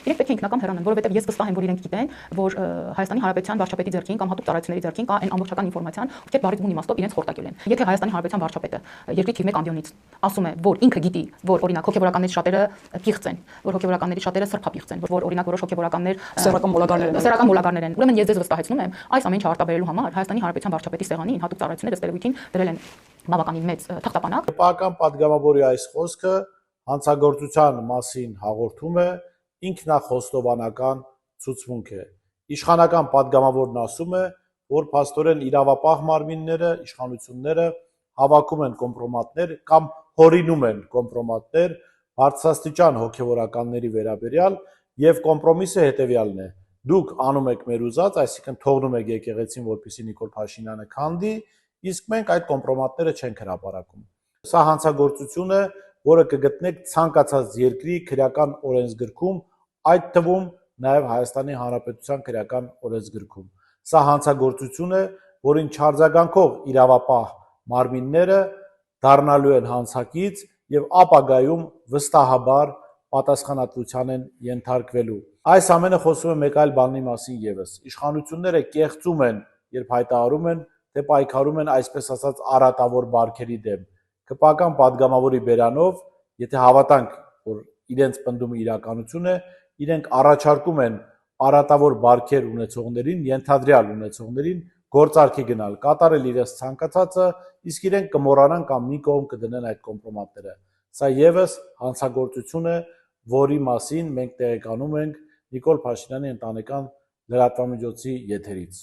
Իրենք պետք է ինքնական հեռանան, որովհետև ես վստահ եմ, որ իրենք գիտեն, որ Հայաստանի Հանրապետության վարչապետի ձեռքին կամ հատուկ ծառայությունների ձեռքին կա այն ամբողջական ինֆորմացիան, ովքեր բարից բուն իմաստով իրենց խորտակել են։ Եթե Հայաստանի Հանրապետության վարչապետը երկրի թիվ 1 ամբիոնից ասում է, որ ինքը գիտի, որ օրինակ հոգեվորականներից շատերը պիղծ են, որ հոգեվորականներից շատերը սրբապիղծ են, որ օրինակ որոշ հոգեվորականներ սեռական մոլագարներ են, ուրեմն ես ձեզ վստահեցնում եմ, այս ամեն ինչը արտաբերելու համար Հայաստանի Հանրապետության վարչապետի սեղանին հատուկ ծառայությունները ստերևույթին դրել են բավականին մեծ թղթապանակ։ Պատգամավորի պատգամավորի այս խոսքը հանցագործության մասին հաղորդում է ինքնախոստովանական ցուցմունք է։ Իշխանական պատգամավորն ասում է, որ փաստորեն իրավապահ մարմինները, իշխանությունները հավաքում են կոմպրոմատներ կամ հորինում են կոմպրոմատներ բարձրաստիճան հոգևորականների վերաբերյալ եւ կոմպրոմիսը հետեւյալն է. դուք անում եք մեր ուզած, այսինքն թողնում եք եկեղեցին, որպեսզի Նիկոլ Փաշինյանը քանդի, իսկ մենք այդ կոմպրոմատները չենք հրապարակում։ Սա հանցագործություն է, որը կգտնեք ցանկացած երկրի քրեական օրենսգրքում, այդ թվում նաև Հայաստանի Հանրապետության քրեական օրենսգրքում։ Սա հանցագործություն է, որին չարձագանքող իրավապահ մարմինները դառնալու են հանցակից եւ ապագայում վստահաբար պատասխանատվության են ենթարկվելու։ Այս ամենը խոսում է մեկ այլ բանի մասին եւս։ Իշխանությունները կեղծում են, երբ հայտարարում են, թե պայքարում են այսպես ասած առատավոր բարքերի դեմ։ Կպական պատգամավորի բերանով, եթե հավատանք, որ իրենց պնդումը իրականություն է, իրենք առաջարկում են առատավոր բարքեր ունեցողներին, ենթադրյալ ունեցողներին գործարքի գնալ, կատարել իրենց ցանկացածը, իսկ իրենք կմոռանան կամ մի կողմ կդնեն այդ կոմպրոմատները։ Սա եւս հանցագործություն է, որի մասին մենք տեղեկանում ենք Նիկոլ Փաշինյանի ընտանեկան լրատվամիջոցի եթերից։